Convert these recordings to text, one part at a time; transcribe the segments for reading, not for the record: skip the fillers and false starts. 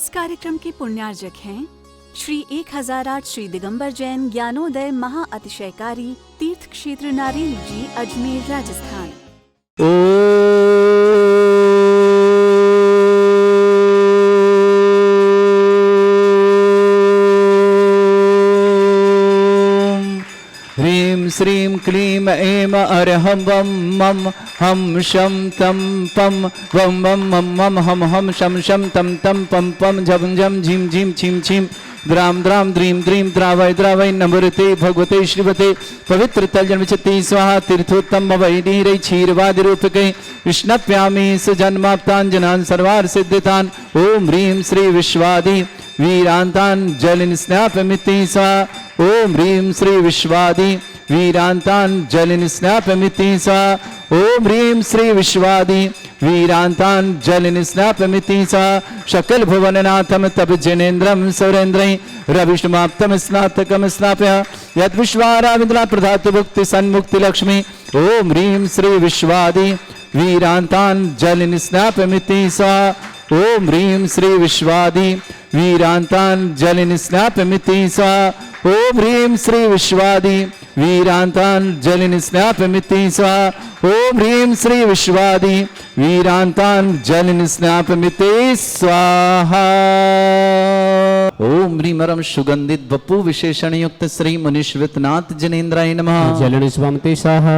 इस कार्यक्रम के पुण्यार्जक हैं श्री 1008 श्री दिगंबर जैन ज्ञानोदय महाअतिशयकारी तीर्थ क्षेत्र नारेल जी, अजमेर, राजस्थान। ह्रीं श्रीं क्लीं ऐं अरहं वं मं हम शं तं पं वं मं मं मं हम हम शं शं तं तं पं पं झं झं झीं झीं छीं छीं द्रां द्रां द्रीं द्रीं द्रावय द्रावय नमृते भगवते श्रीमते पवित्र तलजन्मचति स्वाहा तीर्थोत्तम वैनीरै क्षीरवादिरूपके विष्णप्यामि सुजन्माप्ताञ्जनान् सर्वार्थ सिद्धितान्। ओम ह्रीं श्री विश्वादि वीरान्तान् जलिन स्नापमिति स्वाहा। ओम ह्रीं श्री विश्वादि वीरान्तान् जलिन स्नापमिति स्वाहा। ओम ह्रीं श्री विश्वादि वीरान्तान् जलिन स्नापमिति स्वाहा। शकल भुवननाथम तब जनेन्द्रम सुरेन्द्रै रविष्णुमाप्तम स्नातकम स्नाप्य यद विश्वाराविन्द्रा प्रधातु भुक्ति सन्मुक्ति लक्ष्मी। ओम ह्रीं श्री विश्वादि वीरान्तान् जलिन स्नापमिति स्वाहा। ओम ह्रीं श्री विश्वादि वीरान्तान् जलिन स्नापमिति स्वाहा। ओम ह्रीं श्री विश्वादि वीरान्तान् जलिन स्नापमिति स्वाहा। ओम ह्रीं श्री विश्वादि वीरान्तान् जलिन स्नापमिति स्वाहा। ओम ह्रीं परम सुगंधित बपू विशेषण युक्त श्री मुनीश्वरनाथ जनेन्द्राय नमः। जलिन स्वामिते स्वाहा।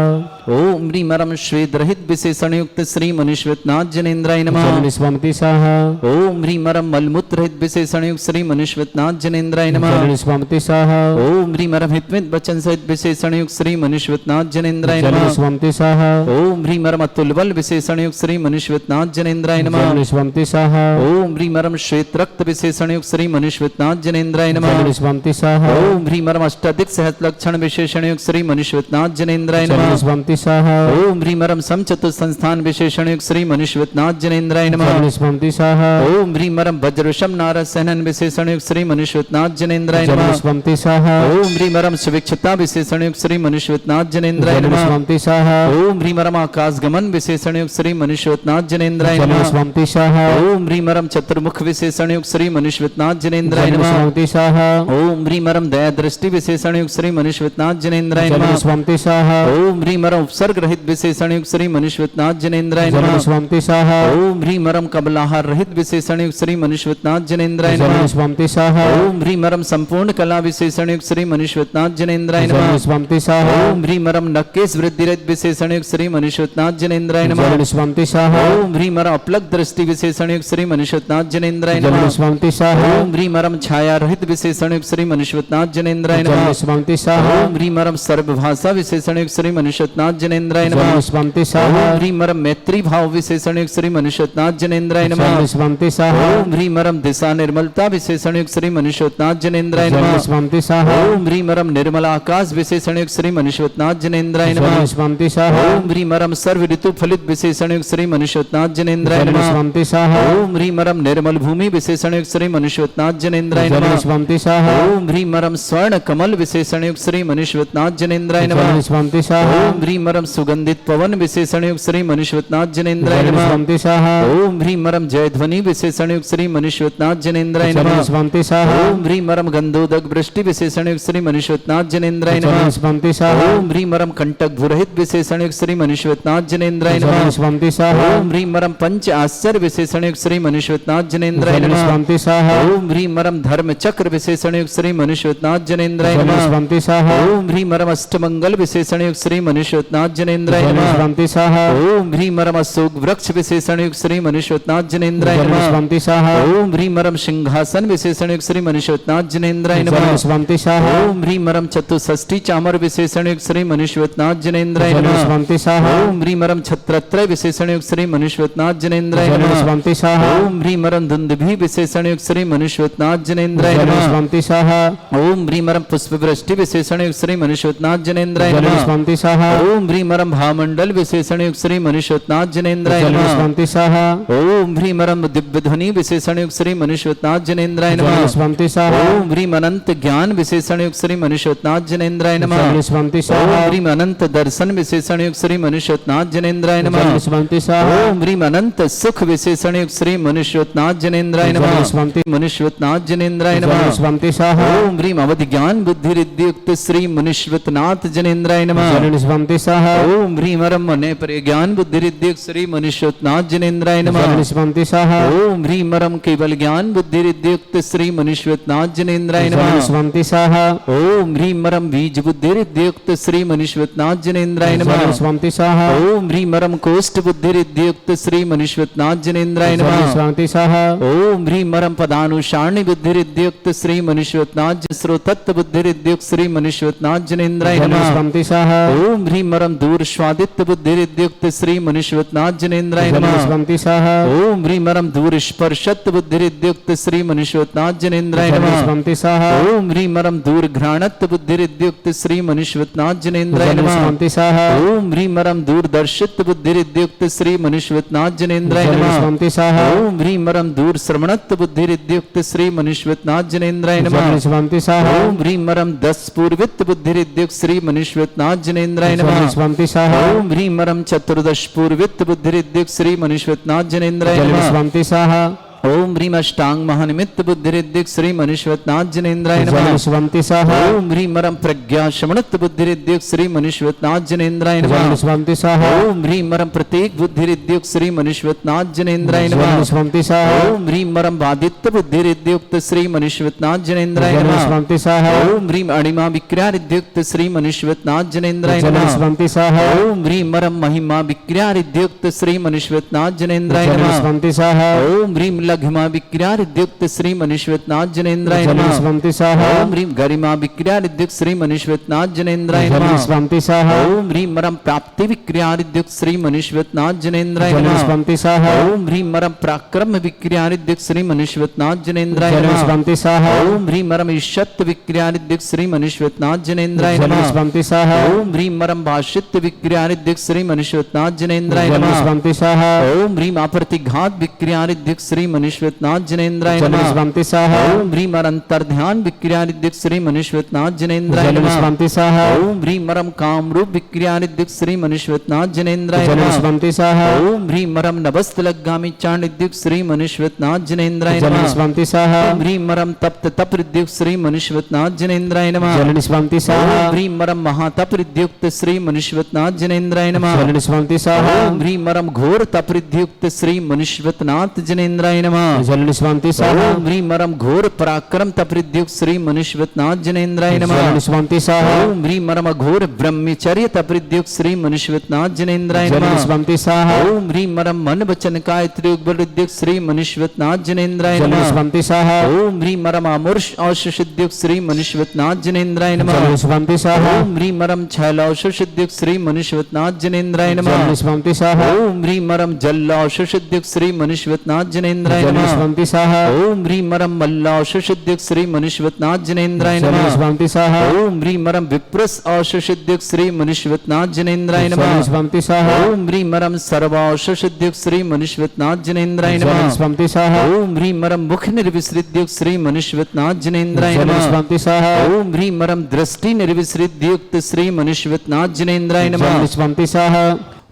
ओम ह्रीं परम श्वेत रहित विशेषण युक्त श्री मुनीश्वरनाथ जनेन्द्राय नमः। जलिन स्वामिते स्वाहा। ओम ह्रीं परम मलमूत्र रहित विशेषण युक्त श्री मुनीश्वरनाथ जनेन्द्राय नमः। जलिन स्वामिते स्वाहा। ओम ह्रीं परम हितमित वचन सहित विशेषण युक्त श्री मुनीश्वरनाथ जनेन्द्राय नमः। जलिन स्वामिते स्वाहा। ओम ह्रीं परम अतुल बल विशेषण युक्त श्री मुनीश्वरनाथ जनेन्द्राय नमः। जलिन स्वामिते स्वाहा। ओम ह्रीं परम श्वेत रक्त विशेषण युक्त श्री मुनीश्वरनाथ जनेन्द्राय नमः। जलिन स्वामिते स्वाहा। ओम ह्रीं परम अष्टाधिक सहस्र लक्षण विशेषण युक्त श्री मुनीश्वरनाथ जनेन्द्राय जलिन नमः। स्वामिते स्वाहा। ओम ह्रीं परम समचतुर संस्थान विशेषण युक्त श्री मुनीश्वरनाथ जनेन्द्राय नमः। जलिन स्वामिते स्वाहा। ओम ह्रीं परम वज्रवशम नारद सहनन विशेषण युक्त श्री मुनीश्वरनाथ जनेन्द्राय जलिन नमः। स्वामिते स्वाहा। ओम ह्रीं परम सुविक्षता विशेषण युक्त श्री मुनीश्वरनाथ जनेन्द्राय जलिन नमः। स्वामिते स्वाहा। ओम ह्रीं परम आकाश गमन विशेषण युक्त श्री मुनीश्वरनाथ जनेन्द्राय जलिन नमः। स्वामिते स्वाहा। ओम ह्रीं परम चतुर्मुख विशेषण युक्त श्री मुनीश्वरनाथ जनेन्द्राय जलिन नमः। स्वामिते स्वाहा। ओम ह्रीं परम दया दृष्टि विशेषण युक्त श्री मुनीश्वरनाथ जनेन्द्राय जलिन नमः। स्वामिते स्वाहा। ओम ह्रीं परम उपसर्ग रहित विशेषण युक्त श्री मुनीश्वरनाथ जनेन्द्राय जलिन नमः। स्वामिते स्वाहा। ओम ह्रीं परम कबलाहार रहित विशेषण युक्त श्री मुनीश्वरनाथ जनेन्द्राय जलिन नमः। स्वामिते स्वाहा। ओम ह्रीं परम संपूर्ण कला विशेषण युक्त श्री मुनीश्वरनाथ जनेन्द्राय जलिन नमः। स्वामिते स्वाहा। ओम ह्रीं परम नक्केश वृद्धि रहित विशेषण युक्त श्री मुनीश्वरनाथ जनेन्द्राय नमः। जलिन स्वामिते स्वाहा। ओम ह्रीं परम अपलक दृष्टि विशेषण युक्त श्री मुनीश्वरनाथ जनेन्द्राय जलिन नमः। स्वामिते स्वाहा। ओम ह्रीं परम छाया रहित विशेषण युक्त श्री मुनीश्वरनाथ जनेन्द्राय जलिन नमः। स्वामिते स्वाहा। ओम ह्रीं परम सर्वभाषा विशेषण युक्त श्री मुनीश्वरनाथ जनेन्द्राय नमः। जलिन स्वामिते स्वाहा। ओम ह्रीं परम मैत्री भाव विशेषण युक्त श्री मुनीश्वरनाथ जनेन्द्राय नमः। जलिन स्वामिते स्वाहा। ओम ह्रीं परम दिशा निर्मलता विशेषण युक्त श्री मुनीश्वरनाथ जनेन्द्राय जलिन नमः। स्वामिते स्वाहा। ओम ह्रीं परम निर्मल आकाश विशेषण युक्त श्री मुनीश्वरनाथ जनेन्द्राय जलिन नमः। स्वामिते स्वाहा। ओम ह्रीं परम सर्व ऋतु फलित विशेषण युक्त श्री मुनीश्वरनाथ जनेन्द्राय जलिन नमः। स्वामिते स्वाहा। ओम ह्रीं परम निर्मल भूमि विशेषण युक्त श्री मुनीश्वरनाथ जनेन्द्राय जलिन नमः। स्वामिते स्वाहा। ओम ह्रीं परम स्वर्ण कमल विशेषण युक्त श्री मुनीश्वरनाथ जनेन्द्राय जलिन नमः। स्वामिते स्वाहा। ओम ह्रीं परम सुगंधित पवन विशेषण युक्त श्री मुनीश्वरनाथ जनेन्द्राय जलिन नमः। स्वामिते स्वाहा। ओम ह्रीं परम जयध्वनि विशेषण युक्त श्री मुनीश्वरनाथ जनेन्द्राय जलिन नमः। स्वामिते स्वाहा। ओम ह्रीं परम गंधोदक वृष्टि विशेषण युक्त श्री मुनीश्वरनाथ जनेन्द्राय जलिन नमः। स्वामिते स्वाहा। ओम ह्रीं परम कंटक भूरहित विशेषण युक्त श्री मुनीश्वरनाथ जनेन्द्राय जलिन नमः। स्वामिते स्वाहा। ओम ह्रीं परम पंच आश्चर्य विशेषण युक्त श्री मुनीश्वरनाथ जनेन्द्राय जलिन नमः। स्वामिते स्वाहा। ओम ह्रीं परम धर्म चक्र विशेषण युक्त श्री मुनीश्वरनाथ जनेन्द्राय जलिन नमः। स्वामिते स्वाहा। ओम ह्रीं परम अष्टमंगल विशेषण युक्त श्री मुनीश्वरनाथ जनेन्द्राय जलिन नमः। स्वामिते स्वाहा। ओम ह्रीं परम अशोक वृक्ष विशेषण युक्त श्री मुनीश्वरनाथ जनेन्द्राय जलिन नमः। स्वामिते स्वाहा। ओम ह्रीं परम सिंहासन विशेषण युक्त श्री मुनीश्वरनाथ जनेन्द्राय जलिन नमः। स्वामिते स्वाहा। ओम ह्रीं परम चतुष्षष्ठी चामर विशेषण युक्त श्री मुनीश्वरनाथ जनेन्द्राय जलिन नमः। स्वामिते स्वाहा। ओम ह्रीं परम छत्रत्रय विशेषण युक्त श्री मुनीश्वरनाथ जनेन्द्राय जलिन नमः। स्वामिते स्वाहा। ओम ह्रीं परम धुंदुभि विशेषण युक्त श्री मुनीश्वरनाथ जनेन्द्राय जलिन नमः। स्वामिते स्वाहा। ओम ह्रीं परम पुष्पवृष्टि विशेषण युक्त श्री मुनीश्वरनाथ जनेन्द्राय जलिन नमः। स्वामिते स्वाहा। ओम ह्रीं परम भामंडल विशेषण युक्त श्री मुनीश्वरनाथ जनेन्द्राय जलिन नमः। स्वामिते स्वाहा। ओम ह्रीं परम दिव्य ध्वनि विशेषण युक्त श्री मुनीश्वरनाथ मनुष्यवतनाथ जनेन्द्राय नमः। जल स्वंति स्वाहा ओम ह्रीम अनंत ज्ञान विशेषण युक्त श्री मनुष्यवतनाथ जनेन्द्राय नमः। जल स्वंति ओम स्वाहा ह्रीम अनंत दर्शन विशेषण युक्त श्री मनुष्यवतनाथ जनेन्द्राय जल नमः। स्वंति स्वाहा ओम ह्रीम अनंत सुख विशेषण युक्त श्री मनुष्यवतनाथ जनेन्द्राय जल नमः। स्वंति मनुष्यवतनाथ जनेन्द्राय जल नमः। स्वंति स्वाहा ओम ह्रीम अवधि ज्ञान बुद्धि रिद्धि युक्त श्री मनुष्यवतनाथ जनेन्द्राय नमः। जल स्वंति स्वाहा ओम ह्रीम अरम मने परे ज्ञान बुद्धि रिद्धि युक्त श्री मनुष्यवतनाथ जनेन्द्राय जल नमः। स्वंति स्वाहा ओम ह्रीम अरम केवल ज्ञान बुद्धि रिद्धि युक्त श्री मनुष्यवतनाथ जनेन्द्राय जल नमः। स्वंति स्वाहा ओम ह्रीम अरम बीज बुद्धि रिद्धि युक्त श्री मनुष्यवतनाथ जनेन्द्राय जल नमः। स्वंति स्वाहा ओम ह्रीम अरम कोष्ठ बुद्धि रिद्धि युक्त श्री मनुष्यवतनाथ जनेन्द्राय जल नमः। स्वंति स्वाहा ओम ह्रीम अरम पदानुसारणी बुद्धि रिद्धि युक्त श्री मनुष्यवतनाथ श्रोतत्व बुद्धि रिद्धि युक्त श्री मनुष्यवतनाथ जनेन्द्राय जल नमः। स्वंति स्वाहा ओम ह्रीम अरम दूर स्वादित्य बुद्धि रिद्धि युक्त श्री मनुष्यवतनाथ जनेन्द्राय जल नमः। स्वंति स्वाहा ओम ह्रीम अरम दूर स्पर्शत्व बुद्धि रिद्धि युक्त श्री मनुष्यवतनाथ जनेन्द्राय जल नमः। स्वंति स्वाहा ओम ह्रीम अरम दूर घ्राणत्व बुद्धि रिद्धि युक्त श्री मनुष्यवतनाथ जनेन्द्राय जल नमः। स्वंति स्वाहा ओम ह्रीम अरम दूरदर्शित्व बुद्धि रिद्धि युक्त श्री मनुष्यवतनाथ जनेन्द्राय जल नमः। स्वंति स्वाहा ओम ह्रीम अरम दूर श्रवणत्व बुद्धि रिद्धि युक्त श्री मनुष्यवतनाथ जनेन्द्राय जल नमः। स्वंति स्वाहा ओम ह्रीम अरम 10 पूर्वित्व बुद्धि रिद्धि युक्त श्री मनुष्यवतनाथ जनेन्द्राय जल नमः। स्वंति स्वाहा ओम ह्रीम अरम 14 पूर्वित्व बुद्धि रिद्धि युक्त श्री मनुष्यवतनाथ जनेन्द्राय जल नमः। स्वंति स्वाहा ओम ह्रीम अष्टांग महानिमित्त बुद्धि रिद्धि युक्त श्री मनुष्यवतनाथ जनेन्द्राय जल नमः। स्वंति स्वाहा ओम ह्रीम अरम प्रज्ञा शमनत्व बुद्धि रिद्धि युक्त श्री मनुष्यवतनाथ जनेन्द्राय जल नमः। स्वंति स्वाहा ओम ह्रीम अरम प्रत्येक बुद्धि रिद्धि युक्त श्री मनुष्यवतनाथ जनेन्द्राय जल नमः। स्वंति स्वाहा ओम ह्रीम अरम बाधित्य बुद्धि रिद्धि युक्त श्री मनुष्यवतनाथ जनेन्द्राय जल नमः। स्वंति स्वाहा ओम ह्रीम अणिमा विक्रिया रिद्धि युक्त श्री मनुष्यवतनाथ जनेन्द्राय जल नमः। स्वंति स्वाहा ओम ह्रीम अरम महिमा विक्रिया रिद्धि युक्त श्री मनुष्यवतनाथ जनेन्द्राय जल नमः। स्वंति स्वाहा ओम ह्रीम लघिमा विक्रिया रिद्धि युक्त श्री मनुष्यवतनाथ जनेन्द्राय जल नमः। स्वंति स्वाहा ओम ह्रीम गरिमा विक्रिया रिद्धि युक्त श्री मनुष्यवतनाथ जनेन्द्राय जल नमः। स्वंति स्वाहा ओम ह्रीम अरम प्राप्ति विक्रिया रिद्धि युक्त श्री मनुष्यवतनाथ जनेन्द्राय जल नमः। स्वंति स्वाहा ओम ह्रीम अरम पराक्रम विक्रिया रिद्धि युक्त श्री मनुष्यवतनाथ जनेन्द्राय जल नमः। स्वंति स्वाहा ओम ह्रीम अरम ईशत्व विक्रिया रिद्धि युक्त श्री मनुष्यवतनाथ जनेन्द्राय जल नमः। स्वंति स्वाहा ओम ह्रीम अरम भाषित्व विक्रिया रिद्धि युक्त श्री मनुष्यवतनाथ जनेन्द्राय जल नमः। स्वंति स्वाहा ओम ह्रीम अप्रतिघात विक्रिया रिद्धि युक्त श्री मनुष्यवतनाथ जनेन्द्राय जल नमः। स्वंति स्वाहा ओम ह्रीम अरम अंतर्ध्यान विक्रिया रिद्धि युक्त श्री मनुष्यवतनाथ जनेन्द्राय जल नमः। स्वंति स्वाहा ओम ह्रीम अरम कामरूप विक्रिया रिद्धि युक्त श्री मनुष्यवतनाथ जनेन्द्राय जल नमः। स्वंति स्वाहा ओम ह्रीम अरम नभस्तलगामी चांड रिद्धि युक्त श्री मनुष्यवतनाथ जनेन्द्राय जल नमः। स्वंति स्वाहा ओम ह्रीम अरम तप्त तप रिद्धि युक्त श्री मनुष्यवतनाथ जनेन्द्राय नमः। जल स्वंति स्वाहा ओम ह्रीम अरम महातप रिद्धि युक्त श्री मनुष्यवतनाथ जनेन्द्राय नमः। जल स्वंति स्वाहा ओम ह्रीम अरम घोर तप रिद्धि युक्त श्री मनुष्यवतनाथ जनेन्द्राय नमः। जल स्वंति स्वाहा ओम ह्रीम अरम घोर पराक्रम तप रिद्धि युक्त श्री मनुष्यवतनाथ जनेन्द्राय नमः। जल स्वंति स्वाहा ओम ह्रीम अरम घोर ब्रह्मचर्य तप रिद्धि युक्त श्री मनुष्यवतनाथ जनेन्द्राय जल नमः। स्वंति स्वाहा ओम ह्रीम अरम मन वचन काय त्रियुग रिद्धि युक्त श्री मनुष्यवतनाथ जनेन्द्राय जल नमः। स्वंति स्वाहा ओम ह्रीम अरम अमूर्ष औष सिद्धि युक्त श्री मनुष्यवतनाथ जनेन्द्राय नमः। जल स्वंति स्वाहा ओम ह्रीम अरम छैलौष सिद्धि युक्त श्री मनुष्यवतनाथ जनेन्द्राय नमः। जल स्वंति स्वाहा ओम ह्रीम अरम जल्लौष सिद्धि युक्त श्री मनुष्यवतनाथ जनेन्द्राय जल नमः। स्वंति स्वाहा ओम ह्रीम अरम मल्लौष सिद्धि युक्त श्री मनुष्यवतनाथ जनेन्द्राय जल नमः। स्वंति स्वाहा ओम ह्रीम अरम विप्रस औष सिद्धि युक्त श्री मनुष्यवतनाथ जनेन्द्राय जल नमः। स्वंति स्वाहा ओम ह्रीम अरम सर्वौष सिद्धि युक्त श्री मनुष्यवतनाथ जनेन्द्राय जल नमः। स्वंति स्वाहा ओम ह्रीम अरम मुख निर्विसृत युक्त श्री मनुष्यवतनाथ जनेन्द्राय जल नमः। स्वंति स्वाहा ओम ह्रीम अरम दृष्टि निर्विसृत युक्त श्री मनुष्यवतनाथ जनेन्द्राय नमः। जल स्वंति स्वाहा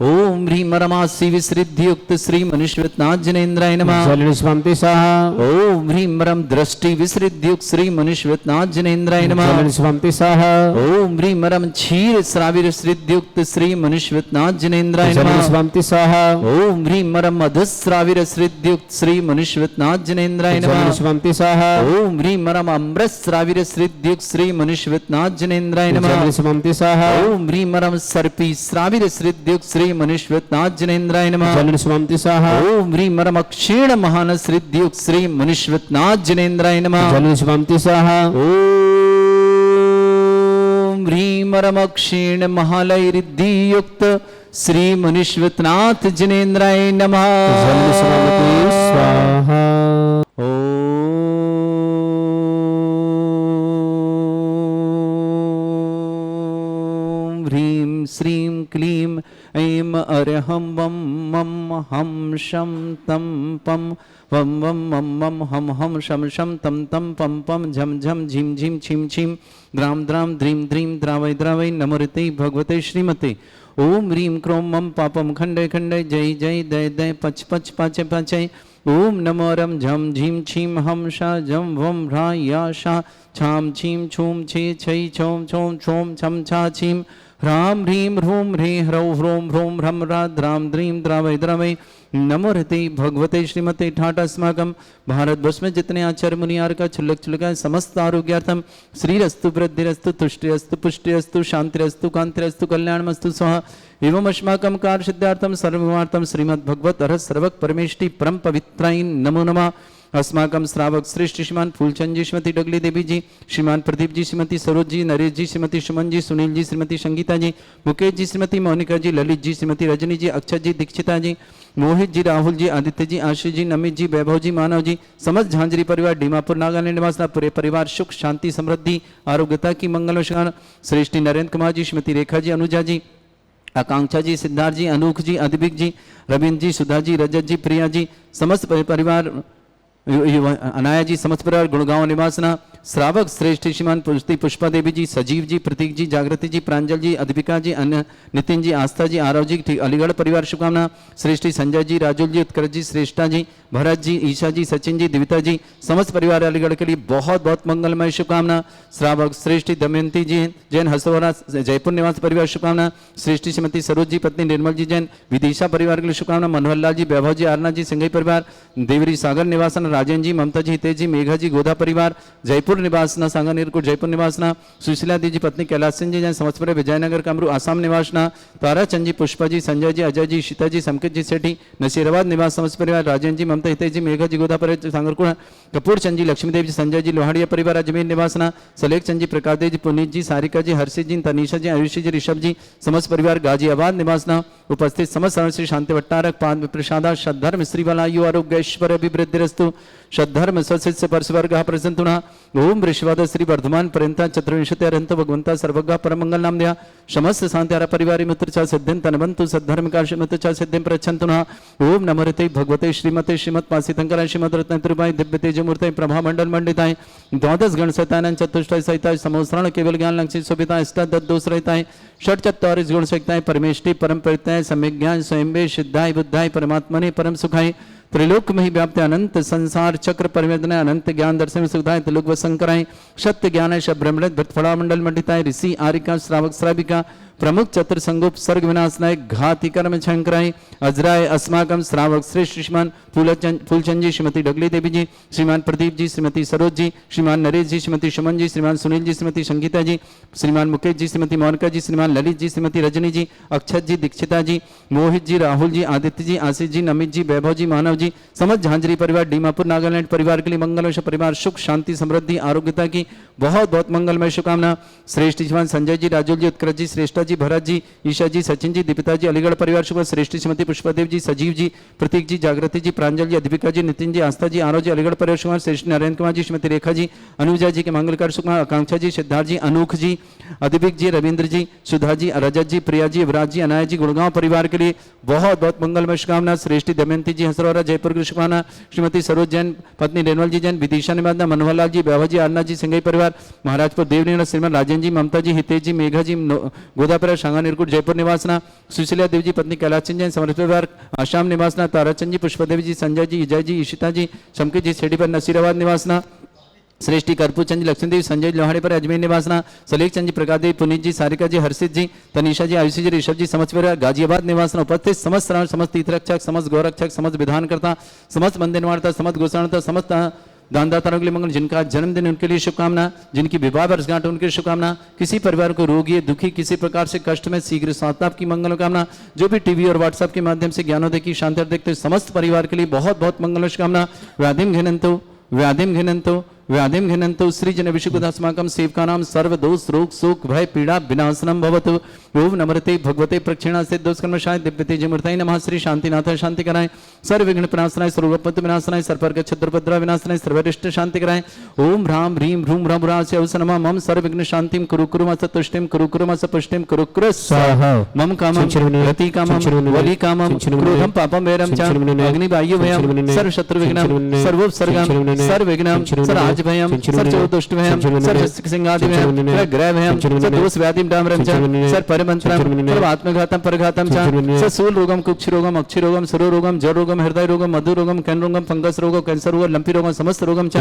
ओम ह्रीम अरम आसी विसृद्धि युक्त श्री मनुष्यवतनाथ जनेन्द्राय नमः। जल स्वंति स्वाहा ओम ह्रीम अरम दृष्टि विसृद्धि युक्त श्री मनुष्यवतनाथ जनेन्द्राय नमः। जल स्वंति स्वाहा ओम ह्रीम अरम क्षीर श्राविर श्रीद्ध युक्त श्री मनुष्यवतनाथ जनेन्द्राय जल नमः। स्वंति स्वाहा ओम ह्रीम अरम मधुश्राविर श्रीद्ध युक्त श्री मनुष्यवतनाथ जनेन्द्राय जल नमः। स्वंति स्वाहा ओम ह्रीम अरम अमृत श्राविर श्रीद्ध युक्त श्री मनुष्यवतनाथ जनेन्द्राय नमः। जल स्वंति स्वाहा ओम ह्रीम अरम सर्पी श्राविर श्रीद्ध युक्त श्री मनुष्यवतनाथ जनेन्द्राय नमः। जल स्वंति स्वाहा ओम ह्रीम अरम अक्षीण महान श्रीद्ध युक्त श्री मनुष्यवतनाथ जनेन्द्राय नमः। जल स्वंति स्वाहा ओम ह्रीम अरम अक्षीण महालय रिद्धि युक्त श्री मनुष्यवतनाथ जनेन्द्राय नमः। जल स्वंति स्वाहा ओम ह्रीं श्रीं क्लीं ऐं अर्हं वं मं हं शं तं पं वं वं मं मं हं हं शं शं तं तं पं पं झं झं झिं झिं छिं छिं द्रां द्रां द्रीं द्रीं द्रावै द्रावै नमोते भगवते श्रीमते ओम ह्रीं क्रों मं पापं खण्डय खण्डय जय जय दय दय पच पच पाचय पाचय ओम नमो रम झम झीं छीं हम शा जम वम ह्रा या शा छाम छीं छूम छे छै छौं छौं छौं छम छा छीं ह्रां ह्रीं ह्रूं ह्रीं ह्रौं ह्रों ह्रों ह्रं ह्रा द्रां द्रीं द्रावै द्रावै नमो हृते भगवते श्रीमते ठाट अस्माकं भारतवर्ष में जितने आचार्य मुनियार का छुल्लक छुल्लक समस्त आरोग्यार्थम श्रीरस्तु वृद्धिरस्तु तुष्टिरस्तु पुष्टिरस्तु शांतिरस्तु कांतिरस्तु कल्याणमस्तु स्वाहा एवं अस्माकं कार्य सिद्धार्थम सर्वमार्थम श्रीमद् भगवत अरहत सर्वक परमेष्टि परम पवित्राय नमो नमः। अस्माकं श्रावक श्रेष्ठ श्रीमान फूलचंद जी, श्रीमती डगली देवी जी, श्रीमान प्रदीप जी, श्रीमती सरोज जी, नरेश जी, श्रीमती सुमन जी, सुनील जी, श्रीमती संगीता जी, मुकेश जी, श्रीमती मोनिका जी, ललित जी, श्रीमती रजनी जी, अक्षत जी, दीक्षिता जी, मोहित जी, राहुल जी, आदित्य जी, आशीष जी, नमित जी, वैभव जी, मानव जी, समस्त झांझरी परिवार डीमापुर नागालैंड निवासना पूरे परिवार सुख शांति समृद्धि आरोग्यता की मंगल वशान श्रेष्ठी नरेंद्र कुमार जी, श्रीमती रेखा जी, अनुजा जी, आकांक्षा जी, सिद्धार्थ जी, अनूख जी, अदिबिक जी, रविंद्र जी, सुधा जी, रजत जी, प्रिया जी, समस्त परिवार अनाया जी, समस्त परिवार गुड़गांव निवासना श्रावक श्रेष्ठ श्रीमान पुष्पा देवी जी, सजीव जी, प्रतीक जी, जागृति जी, प्रांजल जी, अधिपिका जी, नितिन जी, आस्था जी, आरव जी, अलीगढ़ परिवार शुभकामना श्रेष्ठी संजय जी, राजुल जी, उत्कर्ष जी, श्रेष्ठा जी, भरत जी, ईशा जी, सचिन जी, दिविता जी, समस्त परिवार अलीगढ़ के लिए बहुत बहुत मंगलमय शुभकामना। श्रावक श्रेष्ठी दमयंती जी जैन हसोरा जयपुर निवास परिवार शुभकामना। श्रेष्ठी श्रीमती सरोज जी पत्नी निर्मल जी जैन विदिशा परिवार के लिए शुभकामना। मनोहर लाल जी, वैभव जी, आरना जी, सिंघई परिवार, देवरी सागर निवासन, राजेन जी, ममता जी, हितेश जी, मेघा जी, गोधा परिवार, जयपुर निवासना, सांगा नीरकुट जयपुर निवासना, सुशीला दी जी पत्नी कैलाश सिंह जी जैन समस्त परिवार विजयनगर कामरू आसाम निवासना, ताराचंद जी, पुष्पा जी, संजय जी, अजय जी, शीता जी, संकेत जी सेठी नसीराबाद निवास समस्त परिवार, राजेन जी, ममता, हितेश जी, मेघा जी, गोधा परिवार सांगरकुड़ा, कपूर चंद जी, लक्ष्मीदेव जी, संजय जी, लोहाड़िया परिवार अजमेर निवासना, सलेख चंद जी, प्रकाश देव जी, पुनीत जी, सारिका जी, हर्षित जी, तनीषा जी, आयुषी जी, ऋषभ जी, समस्त परिवार गाजियाबाद निवासना, उपस्थित समस्त श्री शांति भट्टारक पाद प्रसादा सद्धर्म श्रीवलायु आरोग्य ऐश्वर अभिवृद्धिरस्तु सद्धर्म स्वसिष्य परस्वर्ग प्रसंतुना ओम ऋषवाद श्री वर्धमान पर्यंता चतुर्विंशति अरंत भगवंता सर्वगा परमंगल नाम दिया समस्त शांति परिवार मित्र चा सिद्धिं तनवंतु सद्धर्म का मित्र चा सिद्धिं प्रच्छन्तुना ओम नमोते भगवते श्रीमते श्रीमत् पासितंकराय श्रीमद रत्नत्रिपाय दिव्य तेजमूर्ते प्रभा मंडल मंडिताय द्वादश गण सहितानंद चतुष्टय सहिताय समोसरण केवल ज्ञान लक्ष्मी सुविता अष्टादश दोष रहताय षट चत्वारिश गुण सहिताय परमेष्टि परम परिताय सम्यक ज्ञान स्वयं सिद्धाय बुद्धाय परमात्मने परम सुखाय त्रिलोक में ही व्याप्त अनंत संसार चक्र परिवेदना अनंत ज्ञान दर्शन सुधाय त्रिलोक वसंकराय सत्य ज्ञान ब्रह्मण भृतफला मंडल मंडिताय ऋषि आरिका श्रावक श्राविका प्रमुख चतुर संगोप सर्ग विनाशनाय घाति कर्म शंकराय अजराय अस्माकम श्रावक श्रेष्ठ श्रीमान फूलचंद जी श्रीमती डगली देवी जी श्रीमान प्रदीप जी श्रीमती सरोज जी श्रीमान नरेश जी श्रीमती सुमन जी श्रीमान सुनील जी श्रीमती संगीता जी श्रीमान मुकेश जी श्रीमती मोनिका जी श्रीमान ललित जी श्रीमती रजनी जी अक्षत जी दीक्षिता जी मोहित जी राहुल जी आदित्य जी आशीष जी नमित जी वैभव जी मानव जी समस्त झांझरी परिवार डीमापुर नागालैंड परिवार के लिए मंगलमय परिवार सुख शांति समृद्धि आरोग्यता की बहुत बहुत मंगलमय शुभकामना। श्रेष्ठ जीवन संजय जी राजुल जी उत्कृष्ट जी श्रेष्ठा जी भरत जी ईशा जी सचिन जी दीपिता जी अलीगढ़ परिवार शुभ श्रेष्ठी श्रीमती पुष्पादेव जी सजीव जी प्रतीक जी जागृति जी प्रांजल जी अधिपिका जी नितिन जी आस्था जी आरव जी अलीगढ़ परिवार शुभ श्रेष्ठ नरेंद्र कुमार जी श्रीमती रेखा जी अनुजा जी के मंगलकार सुकुमार आकांक्षा जी सिद्धार्थ जी अनूख जी अधिपिक जी रविंद्र जी सुधा जी रजत जी प्रिया जी युवराज जी अनाया जी गुड़गांव परिवार के लिए बहुत बहुत मंगलमय शुभकामना। श्रेष्ठी दमयंती जी हसरौरा जयपुर की शुभकामना। श्रीमती सरोज जैन पत्नी निर्मल जी जैन विदिशा निवासना मनोहर लाल जी वैभव जी आरना जी सिंघई परिवार महाराजपुर देवनी श्रीमान राजेन जी ममता जी हितेश जी मेघा जी गोदापुरा शांगा निरकुट जयपुर निवासना सुशीला देवी जी पत्नी कैलाश सिंह जैन समर्थ परिवार आसाम निवासना ताराचंद जी पुष्पादेवी जी संजय जी विजय जी ईशिता जी शमकेत जी सेठी पर नसीराबाद निवासना श्रेष्ठी कर्पूर चंद लक्ष्मीदेव संजय लोहाड़े पर अजमेर निवासना सलेख चंद जी प्रकाश देवी पुनीत जी सारिका जी हर्षित जी तनीषा जी आयुषी जी ऋषभ जी समस्त परिवार गाजियाबाद निवासना उपस्थित समस्त श्रावण समस्त तीर्थरक्षक समस्त गौरक्षक समस्त विधानकर्ता समस्त मंदिर निवारता समस्त गोसाणता समस्त दानदाताओं के लिए मंगल जिनका जन्मदिन उनके लिए शुभकामना जिनकी विवाह वर्षगांठ उनके लिए शुभकामना किसी परिवार को रोगी दुखी किसी प्रकार से कष्ट में शीघ्र स्वास्थ्य की मंगल कामना जो भी टीवी और व्हाट्सएप के माध्यम से ज्ञानोदय की शांति देखते समस्त परिवार के लिए बहुत बहुत मंगल शुभकामना। व्याधिम घिनंतो व्याधिं घ्नन्तु श्रीजनविशुद्धस्माकं सेवकानां सर्वदोष रोग शोक भय पीड़ा विनाशनम भवतु। ओम नमृते भगवते प्रक्षिणा से दोषकर्मशाय दिव्यते जमूर्ताय नमः। श्री शांतिनाथ शांति कराय, सर्व विघ्न प्रणाशनाय, सर्वोपत्ति विनाशनाय, सर्पर्क छत्रपद्रा विनाशनाय, सर्वरिष्ट शांति कराय। ओम ह्रां ह्रीं ह्रूं ह्रं ह्रास्य औस नमः। मम सर्व विघ्न शांतिं कुरु कुरु मस तुष्टिं कुरु कुरु मस पुष्टिं कुरु कुरु स्वाहा। मम कामं रति कामं वली कामं क्रोधं पापं वैरं च अग्निवायु भयं सर्व शत्रु विघ्नं सर्वोपसर्गं सर्वविघ्नं सर्वराज भयं सर्वदुष्ट भयं सर्वसिंहादि भयं सर्वग्रह भयं सर्वदोष व्याधिं डामरं च सर्वपरिमन्त्रं सर्वात्मघातं परघातं च ससूल रोगं कुक्ष रोगं अक्षि रोगं सरो रोगं जर रोगं हृदय रोगं मधु रोगं कैन रोगं फंगस रोगं कैंसर रोगं लंपी रोगं समस्त रोगं च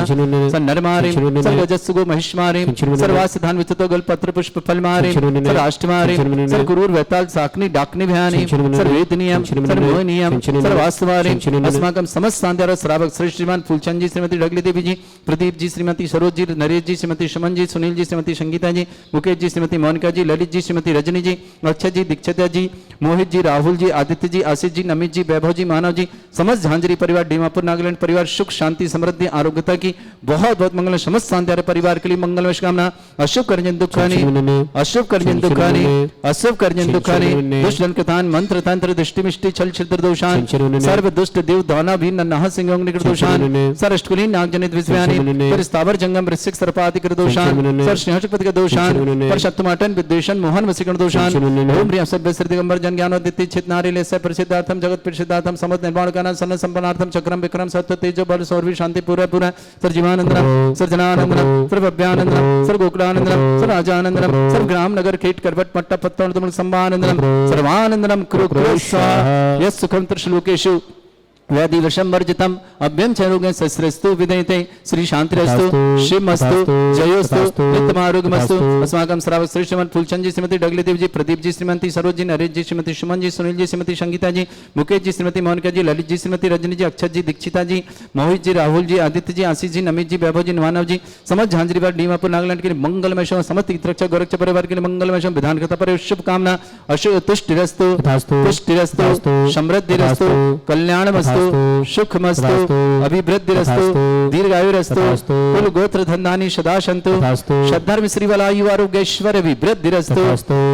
नरमारिं सर्वजस्सुगो महिष्मारिं सर्वासिधान विततो गलपत्र पुष्प फलमारिं सर्वाष्टमारिं सर्वगुरुर वेताल साकनी डाकनी भयानी सर्वेदनियम सर्वमोहनीयम सर्वास्तवारिं अस्माकं समस्त सांध्यार श्रावक श्रीमान फूलचंद जी, श्रीमती डगली देवी जी, प्रदीप जी, श्रीमती सरोज जी, नरेश जी, श्रीमती सुमन जी, सुनील जी, श्रीमती संगीता जी, मुकेश जी, श्रीमती मोनिका जी, ललित जी, श्रीमती रजनी जी, अक्षय जी, दीक्षिता जी, मोहित जी, राहुल जी, आदित्य जी, आशीष जी, नमित जी, वैभव जी, मानव जी, समस्त झांझरी परिवार, डीमापुर नागालैंड परिवार सुख शांति समृद्धि आरोग्यता की बहुत बहुत मंगल। समस्त सांध्यार परिवार के लिए मंगल कामना। अशुभ कर्जन दुखानी अशुभ कर्जन दुखानी अशुभ कर्जन दुखानी दुष्ट लंकतान मंत्र तंत्र दृष्टि मिष्टि छल छिद्र दोषान सर्व दुष्ट देव दाना भी नह सिंह निकृत दोषान सर अष्टकुलीन नाग जनित विस्व्यानि पर स्थावर जंगम वृश्चिक सर्पादि कृत दोषान सर सिंहस्पति का दोषान पर शत्रुमाटन विद्वेषण मोहन वसीकरण दोषान ओम ह्रीं सभ्य श्री दिगंबर जन ज्ञानोदिति चित नारी लेस्य प्रसिद्धार्थम जगत प्रसिद्धार्थम समस्त निर्माण काना सन संपन्नार्थम चक्रम विक्रम सत्य तेजो बल सौरवी शांति पूरा पूरा सर जीवानंदनम सर जनानंदनम सर भव्यानंदनम सर गोकुलानंदनम सर राजानंदनम सर ग्राम नगर खेट करवट मट्टा पत्तन संभानंदनम सर्वानंदनम कुरु कुरु स्वाहा। यस् सुखम त्रिश्लोकेषु व्याधि वशम वर्जितम अभ्यं चरोगे सस्रस्तु विदयते श्री शांतिरस्तु शिवमस्तु जयोस्तु नित्यमारोग्यमस्तु। अस्माकं श्रावक श्री श्रीमन फूलचंद जी, श्रीमती डगली देव जी, प्रदीप जी, श्रीमती सरोज जी, नरेश जी, श्रीमती सुमन जी, सुनील जी, श्रीमती संगीता जी, मुकेश जी, श्रीमती मोनिका जी, ललित जी, श्रीमती रजनी जी, अक्षत जी, दीक्षिता जी, मोहित जी, राहुल जी, आदित्य जी, आशीष जी, नमित जी, वैभव जी, मानव जी, समस्त झांझरी बार डीमापुर नागालैंड के लिए मंगलमय शुभ, समस्त तीर्थरक्षक गोरक्ष परिवार के लिए मंगलमय शुभ, विधान कथा पर शुभकामना। अशु तुष्टिरस्तु पुष्टिरस्तु समृद्धिरस्तु कल्याणमस्तु सुखमस्तु अभिवृद्धिरस्तु दीर्घायुरस्तु कुल गोत्र धन्धानि सदा सन्तु सद्धर्म श्रीवलायु आरोग्यैश्वर्य अभिवृद्धिरस्तु।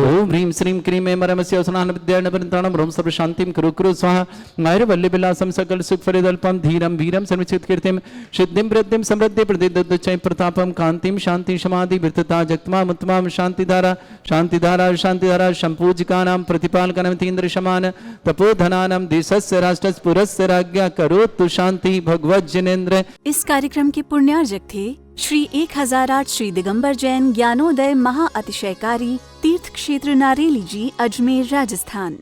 ओम ह्रीं श्रीं क्रीं ऐं मरमस्य औषधान् विद्यार्णपरित्राणं रोम सर्व शांतिं कुरु कुरु स्वाहा। आयुर्वल्ली विलासं सकल सुख फलितल्पं धीरं वीरं सर्वचित कीर्तिं सिद्धिं वृद्धिं समृद्धि प्रदिदुच्चै प्रतापं कांतिं शांति समाधि वृत्तता जगत्मा मुत्तमां शांतिधारा शांतिधारा शांतिधारा संपूजिकानां प्रतिपालकानां तीन्द्र समान तपोधनानां देशस्य राष्ट्रस्य पुरस्य राज्ञा करोतु शांति भगवत जिनेन्द्र। इस कार्यक्रम के पुण्यार्जक थे श्री 1008 श्री दिगंबर जैन ज्ञानोदय महा अतिशयकारी तीर्थ क्षेत्र नारेली जी, अजमेर, राजस्थान।